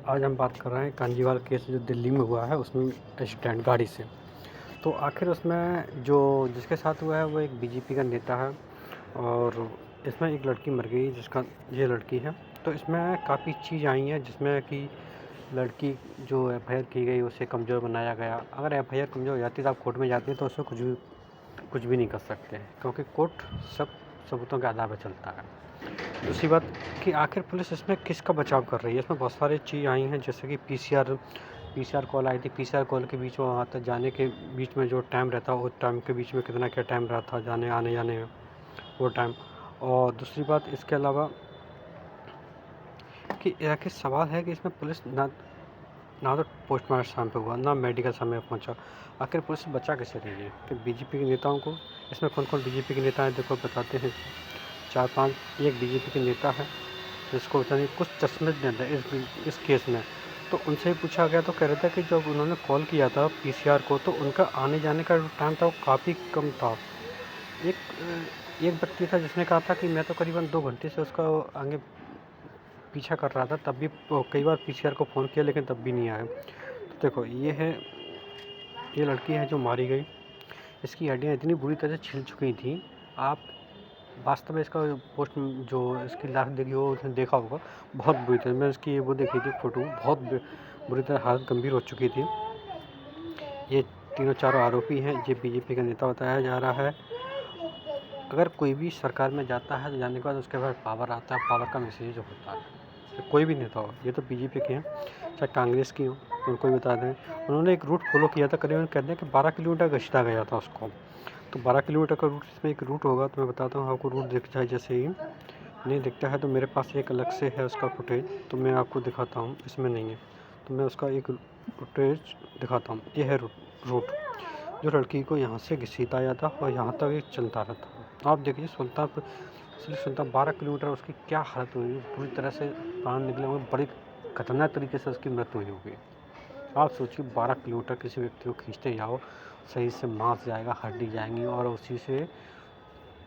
आज हम बात कर रहे हैं कांजीवाल केस जो दिल्ली में हुआ है उसमें एक्सीडेंट गाड़ी से। तो आखिर उसमें जो जिसके साथ हुआ है वो एक बीजेपी का नेता है और इसमें एक लड़की मर गई जिसका ये लड़की है। तो इसमें काफ़ी चीज़ आई हैं जिसमें कि लड़की जो एफआईआर की गई उसे कमज़ोर बनाया गया। अगर एफआईआर कमज़ोर हो जाती तो आप कोर्ट में जाते तो उसमें कुछ भी नहीं कर सकते हैं क्योंकि कोर्ट सब सबूतों के आधार पर चलता है। दूसरी बात कि आखिर पुलिस इसमें किसका बचाव कर रही है। इसमें बहुत सारी चीज़ आई हैं जैसे कि पीसीआर कॉल आई थी। पीसीआर कॉल के बीच में वहाँ तक जाने के बीच में जो टाइम रहता है उस टाइम के बीच में कितना क्या टाइम रहा था जाने जाने में वो टाइम। और दूसरी बात इसके अलावा कि आखिर सवाल है कि इसमें पुलिस ना तो पोस्टमार्टम समय पे हुआ ना मेडिकल समय पहुंचा। आखिर पुलिस बचा कैसे रही है कि बीजेपी के नेताओं को। इसमें कौन कौन बीजेपी के नेता हैं देखो बताते हैं। 4-5 एक बीजेपी के नेता है जिसको पता नहीं कुछ चश्मे इस केस में। तो उनसे भी पूछा गया तो कह रहे थे कि जब उन्होंने कॉल किया था पीसीआर को तो उनका आने जाने का जो टाइम था वो काफ़ी कम था। एक एक व्यक्ति था जिसने कहा था कि मैं तो करीबन 2 घंटे से उसका आगे पीछा कर रहा था, तब भी कई बार पीसीआर को फ़ोन किया लेकिन तब भी नहीं आया। तो देखो ये लड़की है जो मारी गई। इसकी हड्डियाँ इतनी बुरी तरह से छिल चुकी थी। आप वास्तव में इसका पोस्ट जो इसकी लाश देखी हो उसने देखा होगा बहुत बुरी तरह। मैं इसकी वो देखी थी फ़ोटो, बहुत बुरी तरह हालत गंभीर हो चुकी थी। ये तीनों चारों आरोपी हैं। ये बीजेपी का नेता बताया जा रहा है। अगर कोई भी सरकार में जाता है तो जाने के बाद उसके बाद पावर आता है, पावर का मिसयूज होता है। तो कोई भी नेता हो, ये तो बीजेपी के हैं चाहे कांग्रेस की हो, तो उनको भी बता दें। उन्होंने एक रूट फॉलो किया था, करीबन कहते हैं कि 12 किलोमीटर घसीटा गया था उसको। तो 12 किलोमीटर का रूट, इसमें एक रूट होगा तो मैं बताता हूँ आपको। रूट दिख जाए जैसे ही नहीं दिखता है तो मेरे पास एक अलग से है उसका फुटेज, तो मैं आपको दिखाता हूँ। इसमें नहीं है तो मैं उसका एक फुटेज दिखाता हूँ। ये है रूट जो लड़की को यहाँ से घसीटा आया था और यहाँ तक ये चलता रहता। आप देखिए सुल्तानपुर इसलिए सुल्तान 12 किलोमीटर उसकी क्या हालत हुई, पूरी तरह से प्राण निकले हुए, बड़ी खतरनाक तरीके से उसकी मृत्यु हुई होगी। आप सोचिए 12 किलोमीटर किसी व्यक्ति को खींचते जाओ, सही से मांस जाएगा, हड्डी जाएंगी और उसी से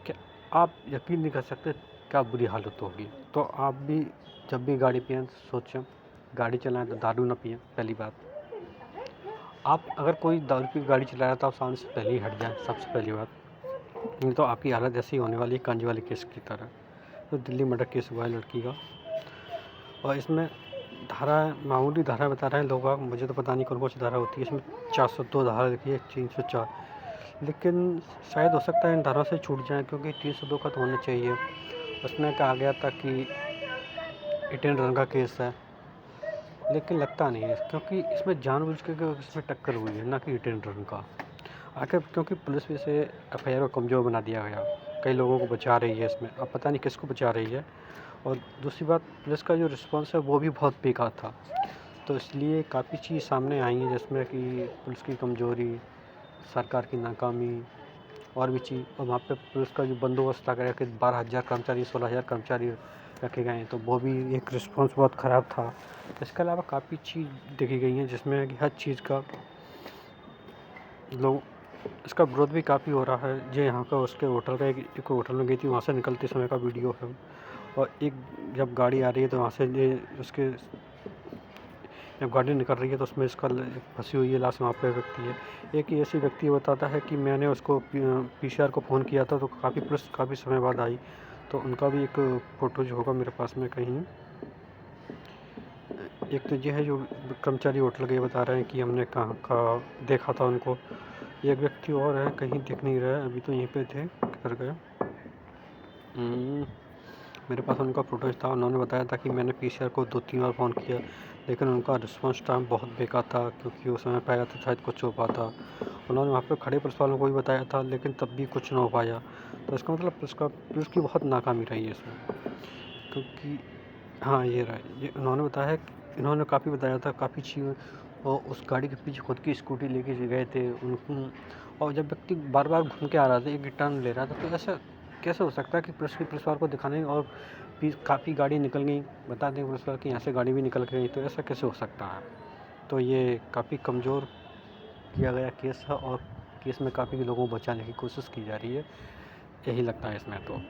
क्या आप यकीन नहीं कर सकते क्या बुरी हालत होगी। तो आप भी जब भी गाड़ी पिएं सोचें, गाड़ी चलाएं तो दारू ना पिएं। पहली बात, आप अगर कोई दारू पी गाड़ी चला रहा है तो आप सामने से पहले ही हट जाएं, सबसे पहली बात। नहीं तो आपकी हालत ऐसी होने वाली है कांजीवाली केस की तरह। तो दिल्ली मर्डर केस हुआ है लड़की का और इसमें धारा मामूली धारा बता रहे हैं लोग, मुझे तो पता नहीं कौन कौन सी धारा होती है। इसमें 402 धारा लिखी है, 304, लेकिन शायद हो सकता है इन धाराओं से छूट जाए क्योंकि 302 का तो होना चाहिए। उसमें कहा गया था कि हिट एंड रन का केस है, लेकिन लगता नहीं है क्योंकि इसमें जानबूझ के इसमें टक्कर हुई है ना कि हिट एंड रन का। आखिर क्योंकि पुलिस भी इसे एफआईआर को कमज़ोर बना दिया गया, कई लोगों को बचा रही है इसमें, अब पता नहीं किसको बचा रही है। और दूसरी बात पुलिस का जो रिस्पॉन्स है वो भी बहुत बेकार था। तो इसलिए काफ़ी चीज़ सामने आई हैं जिसमें कि पुलिस की कमज़ोरी, सरकार की नाकामी और भी चीज़। और वहाँ पे पुलिस का जो बंदोबस्त था कि 12,000 कर्मचारी 16,000 कर्मचारी रखे गए हैं, तो वो भी एक रिस्पॉन्स बहुत ख़राब था। इसके अलावा काफ़ी चीज़ देखी गई हैं जिसमें कि हर चीज़ का लोग इसका विरोध भी काफ़ी हो रहा है। जो यहाँ का उसके होटल का एक होटल में गई थी, वहाँ से निकलते समय का वीडियो है। और एक जब गाड़ी आ रही है तो वहाँ से ये उसके जब गाड़ी निकल रही है तो उसमें इसका फंसी हुई है लाश, वहाँ पे व्यक्ति है। एक ऐसी व्यक्ति बताता है कि मैंने उसको पीसीआर को फ़ोन किया था तो पुलिस काफ़ी समय बाद आई। तो उनका भी एक फ़ोटो जो होगा मेरे पास में कहीं। एक तो ये है जो कर्मचारी होटल के बता रहे हैं कि हमने कहाँ देखा था उनको। एक व्यक्ति और है, कहीं दिख नहीं रहा है, अभी तो यहीं पे थे, किधर गए। मेरे पास उनका फ़ोटोज़ था। उन्होंने बताया था कि मैंने पीसीआर को 2-3 बार फ़ोन किया लेकिन उनका रिस्पॉन्स टाइम बहुत बेकार था क्योंकि उस समय पे आया तो शायद कुछ हो पाता। उन्होंने वहाँ पे खड़े पुलिस वालों को भी बताया था लेकिन तब भी कुछ ना हो पाया। तो इसका मतलब पुलिस की बहुत नाकामी रही है इसमें। क्योंकि हाँ, ये रहा, ये उन्होंने बताया है, इन्होंने काफ़ी बताया था काफ़ी चीज़। और उस गाड़ी के पीछे खुद की स्कूटी लेके गए थे और जब व्यक्ति बार बार घूम के आ रहा था, एक टर्न ले रहा था, तो ऐसा कैसे हो सकता है कि पुलिस वाले को दिखाने और काफ़ी गाड़ी निकल गई, बता दें पुलिस वाले कि यहाँ से गाड़ी भी निकल गई, तो ऐसा कैसे हो सकता है। तो ये काफ़ी कमज़ोर किया गया केस है और केस में काफ़ी लोगों को बचाने की कोशिश की जा रही है, यही लगता है इसमें तो।